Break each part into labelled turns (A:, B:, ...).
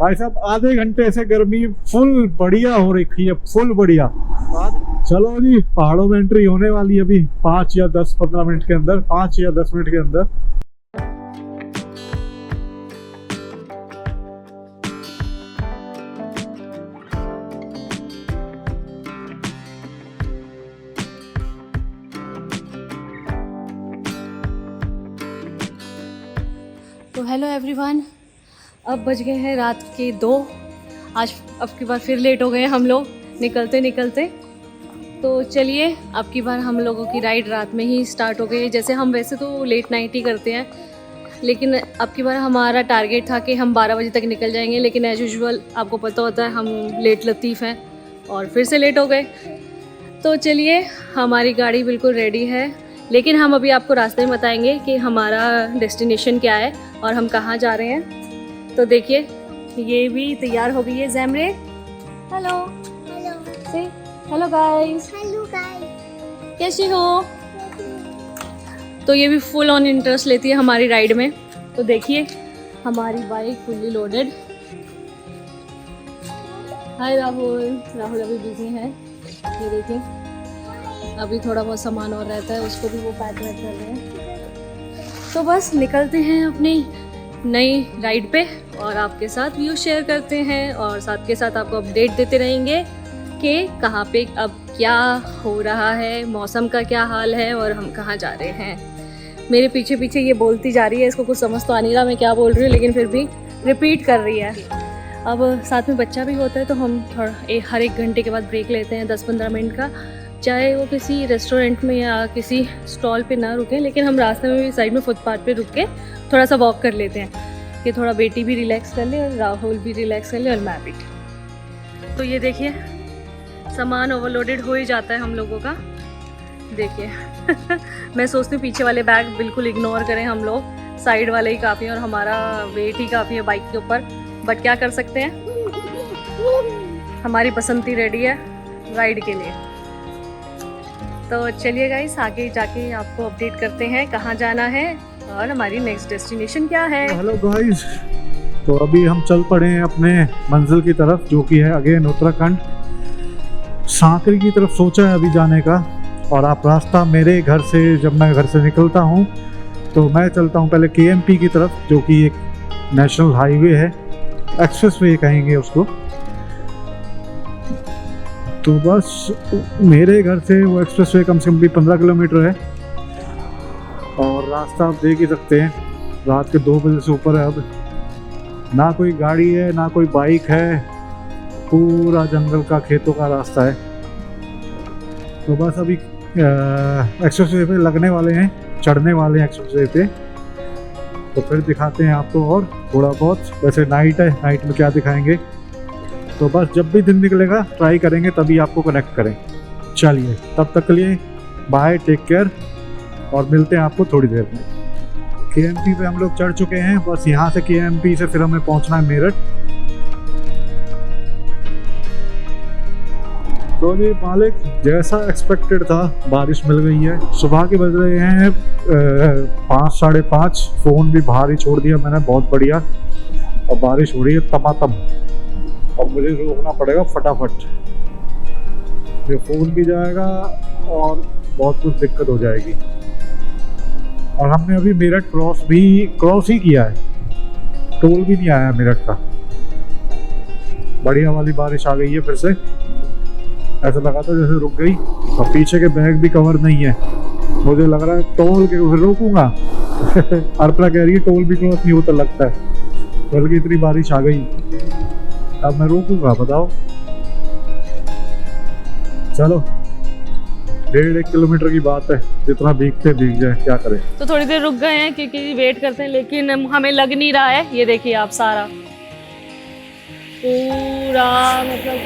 A: भाई साहब आधे घंटे से गर्मी फुल बढ़िया हो रखी है, फुल बढ़िया। चलो जी, पहाड़ों में एंट्री होने वाली है अभी 5 या 10-15 मिनट के अंदर, 5 या 10 मिनट के अंदर।
B: तो हेलो एवरीवन, अब बज गए हैं रात के 2। आज अब की बार फिर लेट हो गए हम लोग निकलते निकलते। तो चलिए, अब की बार हम लोगों की राइड रात में ही स्टार्ट हो गई। जैसे हम वैसे तो लेट नाइट ही करते हैं, लेकिन अब की बार हमारा टारगेट था कि हम 12 बजे तक निकल जाएंगे, लेकिन एज यूजुअल आपको पता होता है हम लेट लतीफ़ हैं और फिर से लेट हो गए। तो चलिए, हमारी गाड़ी बिल्कुल रेडी है, लेकिन हम अभी आपको रास्ते में बताएंगे कि हमारा डेस्टिनेशन क्या है और हम कहाँ जा रहे हैं। तो देखिए, ये भी तैयार हो गई है ज़ैमरे। हेलो
C: हेलो
B: से हेलो गाइस,
C: हेलो गाइस,
B: कैसी हो? तो ये भी फुल ऑन इंटरेस्ट लेती है हमारी राइड में। तो देखिए, हमारी बाइक फुल्ली लोडेड। हाय राहुल, राहुल अभी बिजी है। ये देखिए, अभी थोड़ा बहुत सामान और रहता है, उसको भी वो पैक वैक कर रहे हैं। तो बस निकलते हैं अपनी नई राइड पे और आपके साथ व्यू शेयर करते हैं और साथ के साथ आपको अपडेट देते रहेंगे कि कहाँ पे अब क्या हो रहा है, मौसम का क्या हाल है और हम कहाँ जा रहे हैं। मेरे पीछे पीछे ये बोलती जा रही है, इसको कुछ समझ तो आ नहीं रहा मैं क्या बोल रही हूँ, लेकिन फिर भी रिपीट कर रही है। अब साथ में बच्चा भी होता है तो हम थोड़ा हर एक घंटे के बाद ब्रेक लेते हैं 10-15 मिनट का, चाहे वो किसी रेस्टोरेंट में या किसी स्टॉल पे ना रुकें, लेकिन हम रास्ते में भी साइड में फुटपाथ पे रुक के थोड़ा सा वॉक कर लेते हैं कि थोड़ा बेटी भी रिलैक्स कर ले और राहुल भी रिलैक्स कर ले और मैं भी। तो ये देखिए, सामान ओवरलोडेड हो ही जाता है हम लोगों का। देखिए मैं सोचती हूँ पीछे वाले बैग बिल्कुल इग्नोर करें हम लोग, साइड वाले ही काफ़ी हैं और हमारा वेट ही काफ़ी है बाइक के ऊपर, बट क्या कर सकते हैं, हमारी पसंद ही रेडी है राइड के लिए। तो चलिए गाइस, आगे जाके आपको अपडेट करते हैं कहाँ जाना है और हमारी नेक्स्ट डेस्टिनेशन क्या है।
A: हेलो गाइस, तो अभी हम चल पड़े हैं अपने मंजिल की तरफ, जो कि है अगेन उत्तराखंड। सांकरी की तरफ सोचा है अभी जाने का। और आप रास्ता मेरे घर से, जब मैं घर से निकलता हूँ तो मैं चलता हूँ पहले KMP की तरफ, जो कि एक नेशनल हाईवे है, एक्सप्रेस वे कहेंगे उसको। तो बस मेरे घर से वो एक्सप्रेस वे कम से कम भी 15 किलोमीटर है और रास्ता आप देख ही सकते हैं, रात के 2 बजे से ऊपर है। अब ना कोई गाड़ी है ना कोई बाइक है, पूरा जंगल का, खेतों का रास्ता है। तो बस अभी एक्सप्रेस वे पे लगने वाले हैं, चढ़ने वाले हैं एक्सप्रेस वे पे। तो फिर दिखाते हैं आपको और थोड़ा बहुत। वैसे नाइट है, नाइट में क्या दिखाएंगे, तो बस जब भी दिन निकलेगा ट्राई करेंगे तभी आपको कनेक्ट करें। चलिए, तब तक के लिए बाय, टेक केयर और मिलते हैं आपको थोड़ी देर में। KMP पे हम लोग चढ़ चुके हैं, बस यहाँ से KMP से फिर हमें पहुँचना है मेरठ। तो जी मालिक, जैसा एक्सपेक्टेड था बारिश मिल गई है। सुबह के बज रहे हैं 5, 5:30। फ़ोन भी बाहर ही छोड़ दिया मैंने, बहुत बढ़िया। और बारिश हो रही है तमातम, अब मुझे रोकना पड़ेगा फटाफट, ये फ़ोन भी जाएगा और बहुत कुछ दिक्कत हो जाएगी। और हमने अभी मेरठ क्रॉस ही किया है, टोल भी नहीं आया मेरठ का। बढ़िया वाली बारिश आ गई है फिर से, ऐसा लगा था जैसे रुक गई। और पीछे के बैग भी कवर नहीं है, मुझे लग रहा है टोल के फिर रोकूंगा अर्पणा कह रही है टोल भी क्रॉस नहीं होता लगता है, बल्कि इतनी बारिश आ गई, अब मैं रोकूंगा बताओ। चलो, 1.5 किलोमीटर की बात है, जितना भीगते भीग जाए, क्या करें।
B: तो थोड़ी देर रुक गए हैं क्योंकि वेट करते हैं, लेकिन हमें लग नहीं रहा है। ये देखिए आप, सारा पूरा मतलब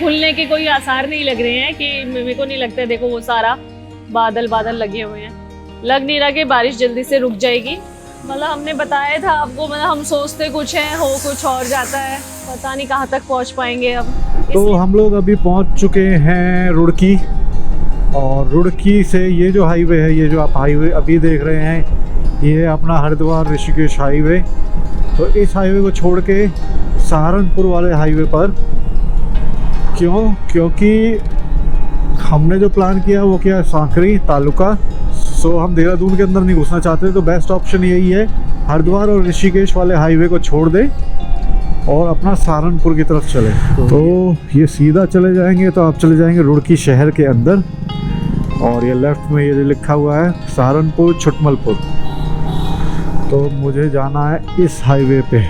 B: खुलने के कोई आसार नहीं लग रहे हैं, कि मेरे को नहीं लगता है। देखो वो सारा बादल बादल लगे हुए हैं, लग नहीं रहा कि बारिश जल्दी से रुक जाएगी। मतलब हमने बताया था आपको, मतलब हम सोचते कुछ है, हो कुछ और जाता है, पता नहीं कहाँ तक पहुँच पाएंगे अब।
A: तो हम लोग अभी पहुँच चुके हैं रुड़की, और रुड़की से ये जो हाईवे है, ये जो आप हाईवे अभी देख रहे हैं, ये है अपना हरिद्वार ऋषिकेश हाईवे। तो इस हाईवे को छोड़ के सहारनपुर वाले हाईवे पर। क्योंकि हमने जो प्लान किया वो क्या है, सांकरी तालुका। सो हम देहरादून के अंदर नहीं घुसना चाहते, तो बेस्ट ऑप्शन यही है हरिद्वार और ऋषिकेश वाले हाईवे को छोड़ दें और अपना सहारनपुर की तरफ चले। तो ये सीधा चले जाएंगे तो आप चले जाएंगे रुड़की शहर के अंदर, और ये लेफ्ट में ये जो लिखा हुआ है सहारनपुर छुटमलपुर। तो मुझे जाना है इस हाईवे पे,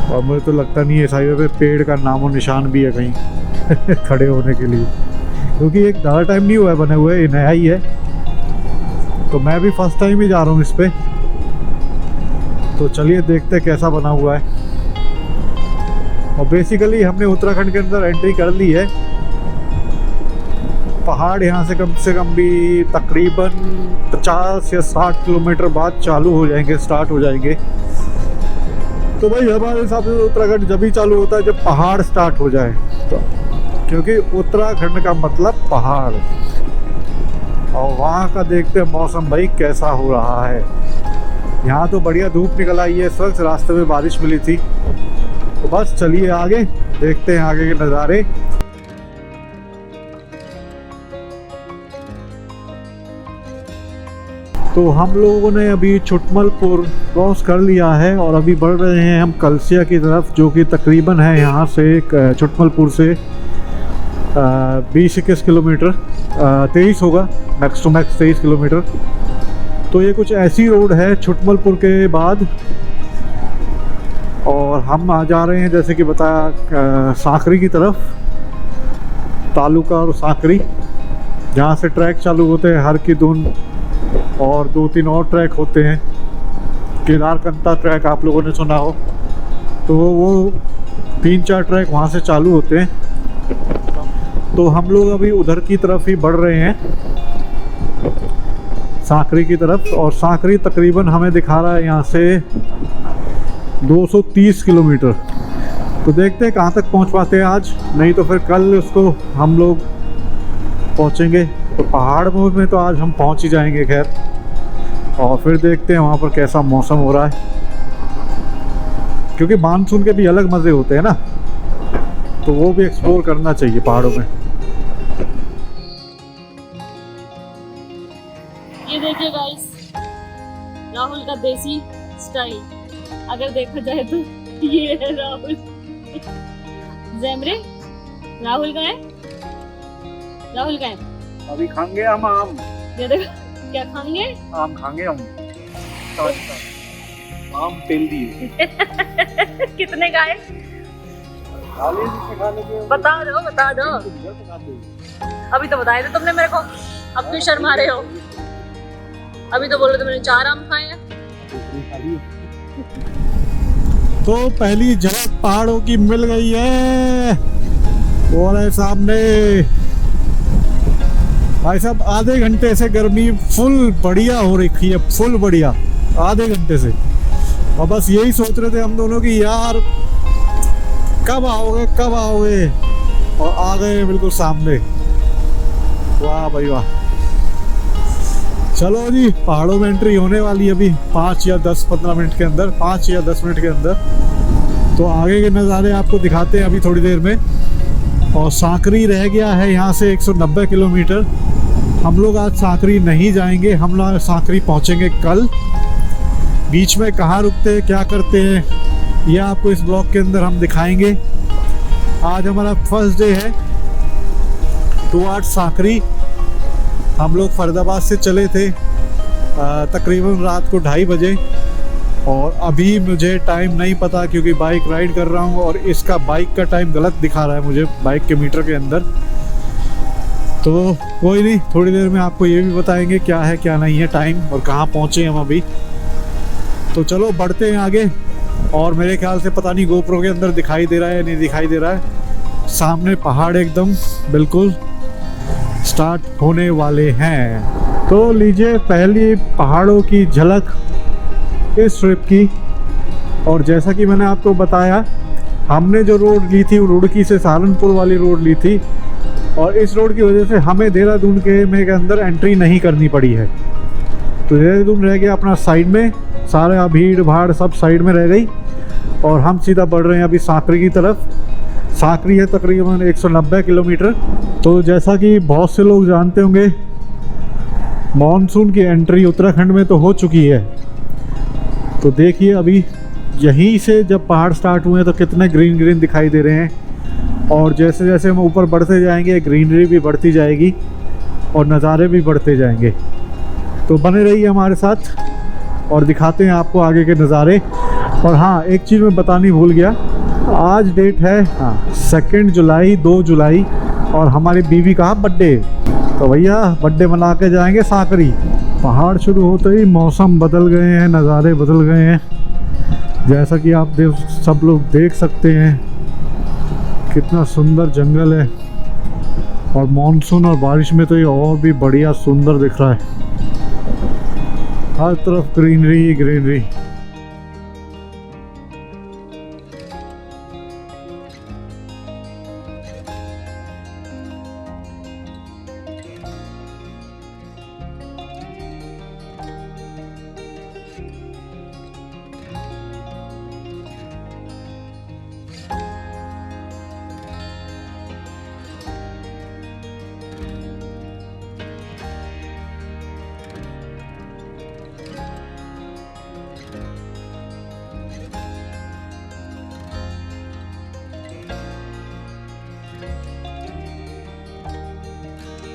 A: और मुझे तो लगता नहीं है इस हाईवे पे पेड़ का नामो निशान भी है कहीं खड़े होने के लिए, क्योंकि एक ज़्यादा टाइम नहीं हुआ है बने हुए, ये नया ही है। तो मैं भी फर्स्ट टाइम ही जा रहा हूँ इस पे। तो चलिए देखते हैं कैसा बना हुआ है। और बेसिकली हमने उत्तराखंड के अंदर एंट्री कर ली है। पहाड़ यहाँ से कम भी तकरीबन 50 या 60 किलोमीटर बाद चालू हो जाएंगे, स्टार्ट हो जाएंगे। तो भाई हमारे हिसाब से उत्तराखंड जब ही चालू होता है जब पहाड़ स्टार्ट हो जाए, तो क्योंकि उत्तराखंड का मतलब पहाड़। और वहाँ का देखते हैं मौसम भाई कैसा हो रहा है। यहाँ तो बढ़िया धूप निकल आई है इस वक्त, रास्ते में बारिश मिली थी। तो बस चलिए आगे देखते हैं आगे के नज़ारे। तो हम लोगों ने अभी छुटमलपुर क्रॉस कर लिया है और अभी बढ़ रहे हैं हम कलसिया की तरफ, जो कि तकरीबन है यहाँ से छुटमलपुर से 20-21 किलोमीटर, 23 होगा, मैक्स टू मैक्स 23 किलोमीटर। तो ये कुछ ऐसी रोड है छुटमलपुर के बाद, और हम आ जा रहे हैं जैसे कि बताया सांकरी की तरफ, तालुका और सांकरी, जहाँ से ट्रैक चालू होते हैं हर की दून, और 2-3 और ट्रैक होते हैं। केदारकंता ट्रैक आप लोगों ने सुना हो, तो वो 3-4 ट्रैक वहाँ से चालू होते हैं। तो हम लोग अभी उधर की तरफ ही बढ़ रहे हैं, सांकरी की तरफ। और सांकरी तकरीबन हमें दिखा रहा है यहाँ से 230 किलोमीटर। तो देखते हैं कहाँ तक पहुँच पाते हैं आज, नहीं तो फिर कल उसको हम लोग पहुँचेंगे। तो पहाड़ में तो आज हम पहुँच ही जाएंगे खैर, और फिर देखते हैं वहाँ पर कैसा मौसम हो रहा है, क्योंकि मानसून के भी अलग मज़े होते हैं ना, तो वो भी एक्सप्लोर करना चाहिए पहाड़ों में।
B: ये देखिए गाइस, राहुल का देसी स्टाइल अगर देखा जाए तो ये है राहुल। जैमरे राहुल का है, राहुल का है।
A: अभी खाएंगे हम आम।
B: ये देखो क्या खाएंगे,
A: आम खाएंगे हम, आम तेल दिए।
B: कितने का है बता दो। अभी तो बताए थे तुमने मेरे को, अब क्यों शर्मा रहे हो? अभी तो बोल रहे थे मैंने 4 आम खाए हैं।
A: तो पहली झलक पहाड़ों की मिल गई है, वो रहे सामने। भाई साहब आधे घंटे से गर्मी फुल बढ़िया हो रखी है, फुल बढ़िया आधे घंटे से। और बस यही सोच रहे थे हम दोनों कि यार कब आओगे, और आ गए बिल्कुल सामने। वाह भाई वाह। चलो जी, पहाड़ों में एंट्री होने वाली है अभी 5 या 10-15 मिनट के अंदर, 5 या 10 मिनट के अंदर। तो आगे के नज़ारे आपको दिखाते हैं अभी थोड़ी देर में। और सांकरी रह गया है यहाँ से 190 किलोमीटर। हम लोग आज सांकरी नहीं जाएंगे, हम लोग सांकरी पहुँचेंगे कल। बीच में कहाँ रुकते हैं, क्या करते हैं, यह आपको इस ब्लॉग के अंदर हम दिखाएंगे। आज हमारा फर्स्ट डे है टुवर्ड्स सांकरी। हम लोग फरीदाबाद से चले थे तकरीबन रात को 2:30 बजे, और अभी मुझे टाइम नहीं पता क्योंकि बाइक राइड कर रहा हूँ और इसका बाइक का टाइम गलत दिखा रहा है मुझे बाइक के मीटर के अंदर। तो कोई नहीं, थोड़ी देर में आपको ये भी बताएंगे क्या है क्या नहीं है टाइम और कहाँ पहुँचे हम अभी। तो चलो बढ़ते हैं आगे। और मेरे ख्याल से पता नहीं गोप्रो के अंदर दिखाई दे रहा है या नहीं दिखाई दे रहा है, सामने पहाड़ एकदम बिल्कुल स्टार्ट होने वाले हैं। तो लीजिए पहली पहाड़ों की झलक इस ट्रिप की। और जैसा कि मैंने आपको बताया, हमने जो रोड ली थी वो रुड़की से सहारनपुर वाली रोड ली थी, और इस रोड की वजह से हमें देहरादून के अंदर एंट्री नहीं करनी पड़ी है। तो देहरादून रह गया अपना साइड में, सारा भीड़ भाड़ सब साइड में रह गई। और हम सीधा बढ़ रहे हैं अभी सांकरी की तरफ। सांकरी है तकरीबन 190 किलोमीटर। तो जैसा कि बहुत से लोग जानते होंगे, मॉनसून की एंट्री उत्तराखंड में तो हो चुकी है। तो देखिए अभी यहीं से जब पहाड़ स्टार्ट हुए हैं तो कितने ग्रीन ग्रीन दिखाई दे रहे हैं, और जैसे जैसे हम ऊपर बढ़ते जाएंगे ग्रीनरी भी बढ़ती जाएगी और नज़ारे भी बढ़ते जाएंगे। तो बने रहिए हमारे साथ और दिखाते हैं आपको आगे के नज़ारे। और हाँ, एक चीज़ मैं बतानी भूल गया, आज डेट है 2 जुलाई 2 जुलाई और हमारी बीवी का बर्थडे। तो भैया बर्थडे मना के जाएंगे सांकरी। पहाड़ शुरू होते ही मौसम बदल गए हैं, नज़ारे बदल गए हैं। जैसा कि आप सब लोग देख सकते हैं कितना सुंदर जंगल है, और मॉनसून और बारिश में तो ये और भी बढ़िया सुंदर दिख रहा है। हर तरफ ग्रीनरी ही ग्रीनरी।